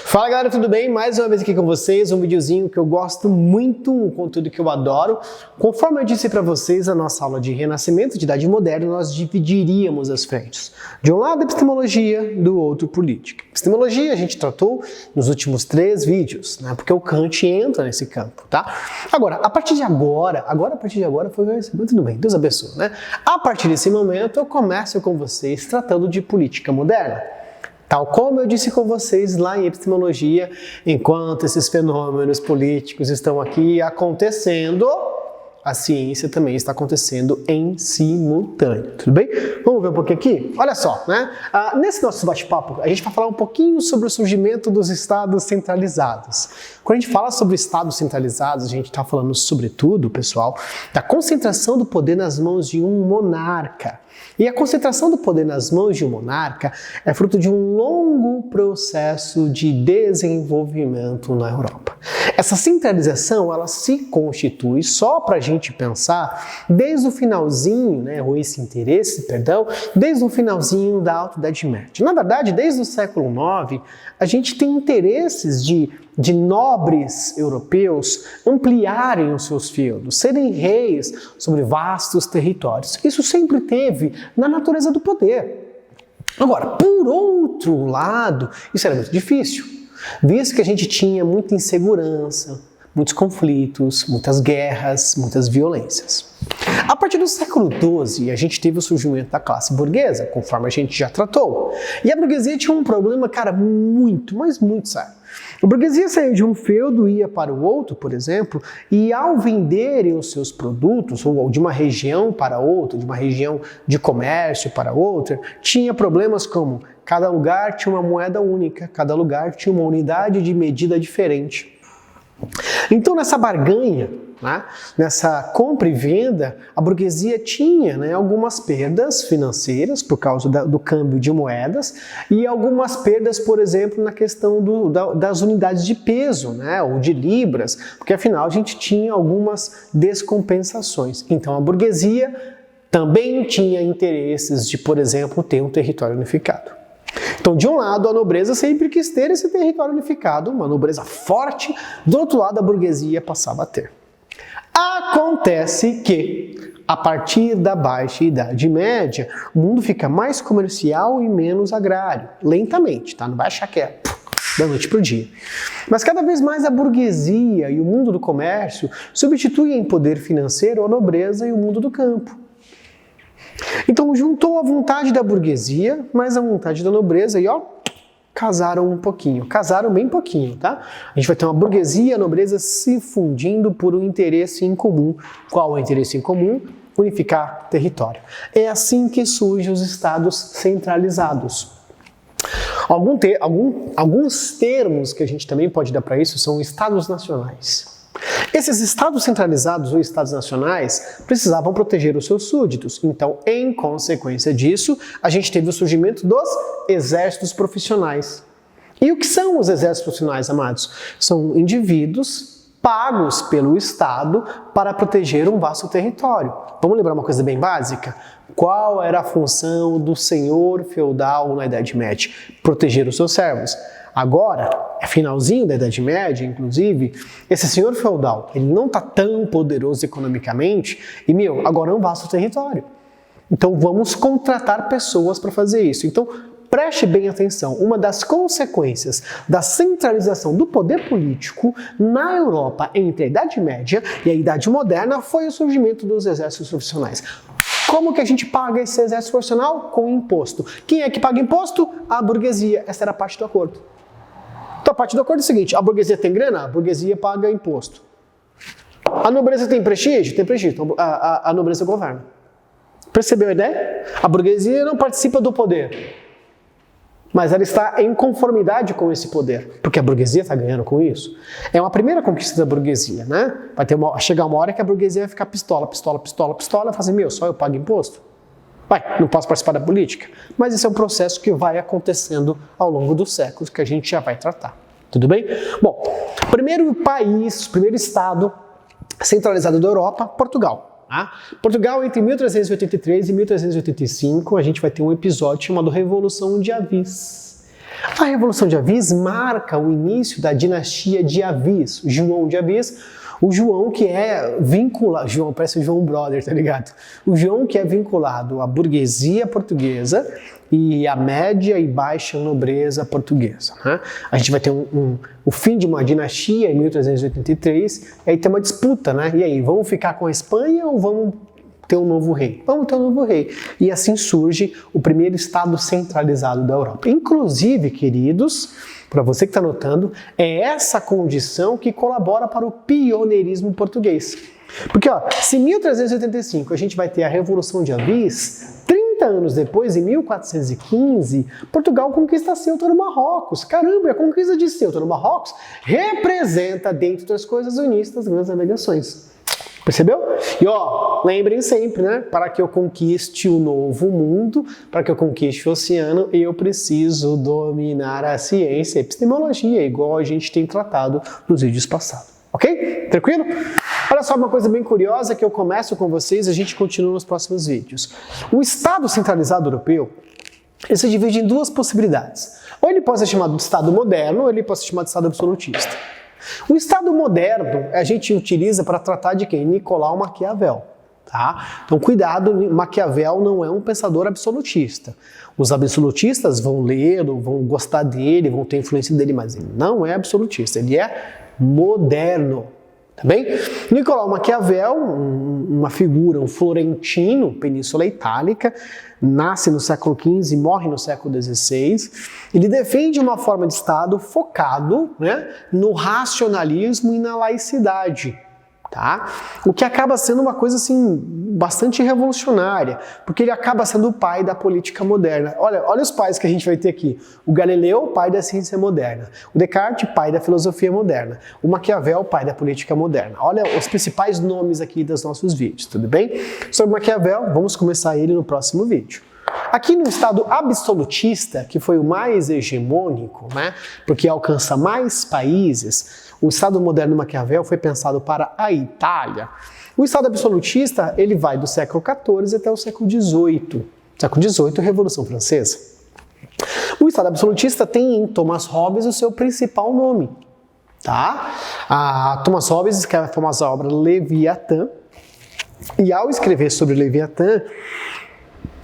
Fala galera, tudo bem? Mais uma vez aqui com vocês, um videozinho que eu gosto muito, um conteúdo que eu adoro. Conforme eu disse para vocês, a nossa aula de renascimento, de idade moderna, nós dividiríamos as frentes. De um lado epistemologia, do outro política. Epistemologia a gente tratou nos últimos 3 vídeos, né? Porque o Kant entra nesse campo, tá? Agora, a partir de agora foi tudo bem, Deus abençoe, né? A partir desse momento eu começo com vocês tratando de política moderna. Tal como eu disse com vocês lá em epistemologia, enquanto esses fenômenos políticos estão aqui acontecendo, a ciência também está acontecendo em simultâneo, tudo bem? Vamos ver um pouquinho aqui? Olha só, né? Nesse nosso bate-papo, a gente vai falar um pouquinho sobre o surgimento dos estados centralizados. Quando a gente fala sobre estados centralizados, a gente está falando sobretudo, pessoal, da concentração do poder nas mãos de um monarca. E a concentração do poder nas mãos de um monarca é fruto de um longo processo de desenvolvimento na Europa. Essa centralização, ela se constitui, só para a gente pensar, desde o finalzinho, ou esse interesse, perdão, desde o finalzinho da Alta Idade Média. Na verdade, desde o século IX, a gente tem interesses de nobres europeus ampliarem os seus feudos, serem reis sobre vastos territórios. Isso sempre teve na natureza do poder. Agora, por outro lado, isso era muito difícil, visto que a gente tinha muita insegurança, muitos conflitos, muitas guerras, muitas violências. A partir do século XII, a gente teve o surgimento da classe burguesa, conforme a gente já tratou. E a burguesia tinha um problema, cara, muito, mas muito sério. A burguesia saiu de um feudo e ia para o outro, por exemplo, e ao venderem os seus produtos, ou de uma região para outra, de uma região de comércio para outra, tinha problemas como cada lugar tinha uma moeda única, cada lugar tinha uma unidade de medida diferente. Então, nessa barganha, nessa compra e venda, a burguesia tinha algumas perdas financeiras por causa do câmbio de moedas e algumas perdas, por exemplo, na questão das unidades de peso, ou de libras, porque afinal a gente tinha algumas descompensações. Então, a burguesia também tinha interesses de, por exemplo, ter um território unificado. Então, de um lado, a nobreza sempre quis ter esse território unificado, uma nobreza forte, do outro lado, a burguesia passava a ter. Acontece que, a partir da Baixa Idade Média, o mundo fica mais comercial e menos agrário, lentamente, tá? Não vai achar que é da noite para o dia. Mas cada vez mais a burguesia e o mundo do comércio substituem em poder financeiro a nobreza e o mundo do campo. Então juntou a vontade da burguesia, mais a vontade da nobreza e casaram um pouquinho, casaram bem pouquinho, tá? A gente vai ter uma burguesia e a nobreza se fundindo por um interesse em comum. Qual é o interesse em comum? Unificar território. É assim que surgem os estados centralizados. Alguns termos que a gente também pode dar para isso são estados nacionais. Esses estados centralizados ou estados nacionais precisavam proteger os seus súditos. Então, em consequência disso, a gente teve o surgimento dos exércitos profissionais. E o que são os exércitos profissionais, amados? São indivíduos pagos pelo Estado para proteger um vasto território. Vamos lembrar uma coisa bem básica? Qual era a função do senhor feudal na Idade Média? Proteger os seus servos. Agora, é finalzinho da Idade Média, inclusive, esse senhor feudal, ele não está tão poderoso economicamente e, agora é um vasto território. Então, vamos contratar pessoas para fazer isso. Então, preste bem atenção, uma das consequências da centralização do poder político na Europa entre a Idade Média e a Idade Moderna foi o surgimento dos exércitos profissionais. Como que a gente paga esse exército profissional? Com imposto. Quem é que paga imposto? A burguesia. Essa era a parte do acordo. Então a parte do acordo é o seguinte, a burguesia tem grana? A burguesia paga imposto. A nobreza tem prestígio? Tem prestígio. Então, a nobreza governa. Percebeu a ideia? A burguesia não participa do poder, mas ela está em conformidade com esse poder, porque a burguesia está ganhando com isso. É uma primeira conquista da burguesia, né? Vai chegar uma hora que a burguesia vai ficar pistola, e fazer, só eu pago imposto? Não posso participar da política. Mas esse é um processo que vai acontecendo ao longo dos séculos, que a gente já vai tratar. Tudo bem? Bom, primeiro estado centralizado da Europa, Portugal. Tá? Portugal, entre 1383 e 1385, a gente vai ter um episódio chamado Revolução de Avis. A Revolução de Avis marca o início da dinastia de Avis, João de Avis, o João que é vinculado, João parece o João Brother, tá ligado? O João que é vinculado à burguesia portuguesa e à média e baixa nobreza portuguesa. Né? A gente vai ter o fim de uma dinastia em 1383, e aí tem uma disputa, né? E aí, vamos ficar com a Espanha ou vamos ter um novo rei? Vamos ter um novo rei. E assim surge o primeiro Estado centralizado da Europa. Inclusive, queridos, para você que está notando, é essa condição que colabora para o pioneirismo português. Porque, ó, se em 1385 a gente vai ter a Revolução de Avis, 30 anos depois, em 1415, Portugal conquista Ceuta no Marrocos. Caramba, a conquista de Ceuta no Marrocos representa, dentre outras coisas, o início das grandes navegações. Percebeu? E ó, lembrem sempre, né? Para que eu conquiste o novo mundo, para que eu conquiste o oceano, eu preciso dominar a ciência, a epistemologia, igual a gente tem tratado nos vídeos passados. Ok? Tranquilo? Olha só uma coisa bem curiosa que eu começo com vocês e a gente continua nos próximos vídeos. O Estado centralizado europeu, ele se divide em duas possibilidades. Ou ele pode ser chamado de Estado moderno, ou ele pode ser chamado de Estado absolutista. O Estado moderno a gente utiliza para tratar de quem? Nicolau Maquiavel. Tá? Então cuidado, Maquiavel não é um pensador absolutista. Os absolutistas vão lê-lo, vão gostar dele, vão ter influência dele, mas ele não é absolutista, ele é moderno. Tá bem? Nicolau Maquiavel, uma figura, um florentino, Península Itálica, nasce no século XV e morre no século XVI. Ele defende uma forma de Estado focado, né, no racionalismo e na laicidade. Tá? O que acaba sendo uma coisa assim, bastante revolucionária, porque ele acaba sendo o pai da política moderna. Olha os pais que a gente vai ter aqui. O Galileu, pai da ciência moderna. O Descartes, pai da filosofia moderna. O Maquiavel, pai da política moderna. Olha os principais nomes aqui dos nossos vídeos, tudo bem? Sobre Maquiavel, vamos começar ele no próximo vídeo. Aqui no Estado absolutista, que foi o mais hegemônico, né, porque alcança mais países, o Estado moderno de Maquiavel foi pensado para a Itália. O Estado absolutista, ele vai do século XIV até o século XVIII. Século XVIII, Revolução Francesa. O Estado absolutista tem em Thomas Hobbes o seu principal nome. Tá? Thomas Hobbes escreve a famosa obra Leviatã, e ao escrever sobre Leviatã,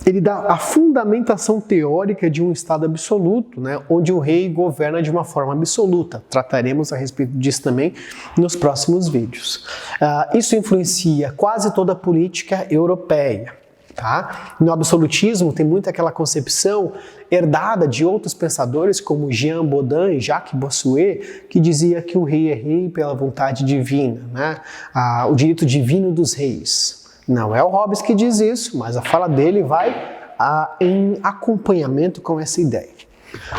ele dá a fundamentação teórica de um Estado absoluto, né, onde o rei governa de uma forma absoluta. Trataremos a respeito disso também nos próximos vídeos. Isso influencia quase toda a política europeia. Tá? No absolutismo tem muito aquela concepção herdada de outros pensadores como Jean Bodin e Jacques Bossuet, que dizia que o rei é rei pela vontade divina, né? O direito divino dos reis. Não é o Hobbes que diz isso, mas a fala dele vai em acompanhamento com essa ideia.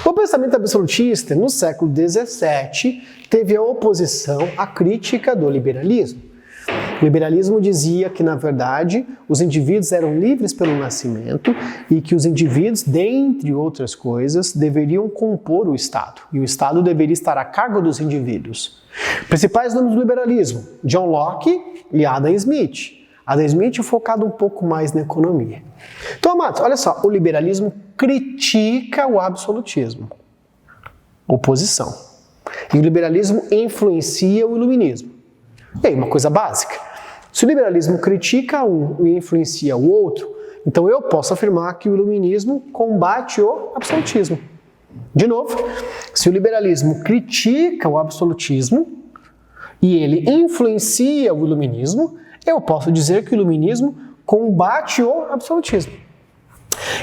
O pensamento absolutista, no século XVII, teve a oposição à crítica do liberalismo. O liberalismo dizia que, na verdade, os indivíduos eram livres pelo nascimento e que os indivíduos, dentre outras coisas, deveriam compor o Estado. E o Estado deveria estar a cargo dos indivíduos. Principais nomes do liberalismo: John Locke e Adam Smith. Adam Smith focado um pouco mais na economia. Então, amados, olha só, o liberalismo critica o absolutismo. Oposição. E o liberalismo influencia o iluminismo. E aí, uma coisa básica. Se o liberalismo critica um e influencia o outro, então eu posso afirmar que o iluminismo combate o absolutismo. De novo, se o liberalismo critica o absolutismo e ele influencia o iluminismo, eu posso dizer que o iluminismo combate o absolutismo.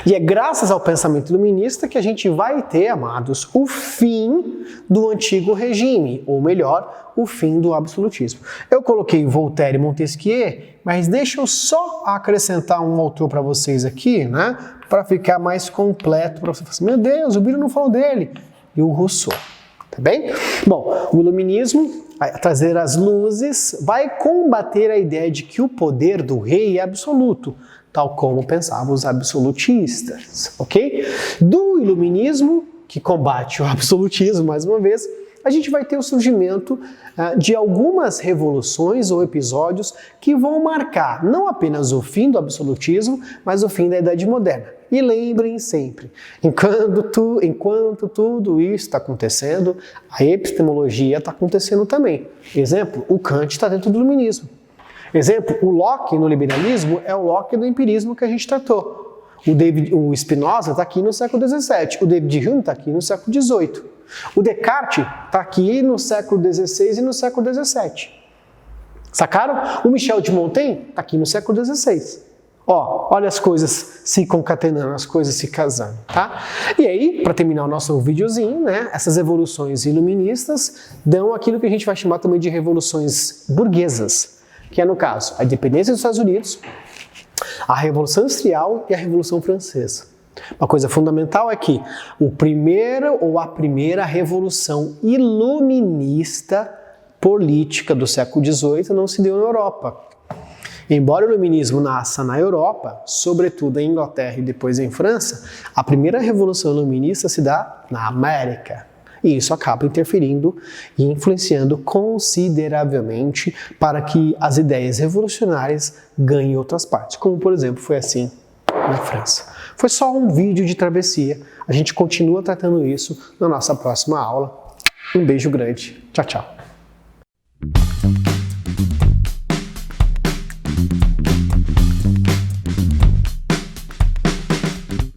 E é graças ao pensamento iluminista que a gente vai ter, amados, o fim do antigo regime, ou melhor, o fim do absolutismo. Eu coloquei Voltaire e Montesquieu, mas deixa eu só acrescentar um autor para vocês aqui, né, para ficar mais completo, para você falar assim, meu Deus, o Biro não falou dele. E o Rousseau, tá bem? Bom, o iluminismo, trazer as luzes, vai combater a ideia de que o poder do rei é absoluto, tal como pensavam os absolutistas, ok? Do iluminismo, que combate o absolutismo, mais uma vez, a gente vai ter o surgimento de algumas revoluções ou episódios que vão marcar não apenas o fim do absolutismo, mas o fim da Idade Moderna. E lembrem sempre, enquanto tudo isso está acontecendo, a epistemologia está acontecendo também. Exemplo, o Kant está dentro do iluminismo. Exemplo, o Locke no liberalismo é o Locke do empirismo que a gente tratou. O Spinoza está aqui no século XVII, o David Hume está aqui no século XVIII. O Descartes está aqui no século XVI e no século XVII. Sacaram? O Michel de Montaigne está aqui no século XVI. Olha as coisas se concatenando, as coisas se casando, tá? E aí, para terminar o nosso videozinho, né, essas evoluções iluministas dão aquilo que a gente vai chamar também de revoluções burguesas, que é, no caso, a independência dos Estados Unidos, a Revolução Industrial e a Revolução Francesa. Uma coisa fundamental é que a primeira revolução iluminista política do século XVIII não se deu na Europa. Embora o iluminismo nasça na Europa, sobretudo em Inglaterra e depois em França, a primeira revolução iluminista se dá na América. E isso acaba interferindo e influenciando consideravelmente para que as ideias revolucionárias ganhem outras partes, como por exemplo foi assim na França. Foi só um vídeo de travessia, a gente continua tratando isso na nossa próxima aula. Um beijo grande, tchau, tchau.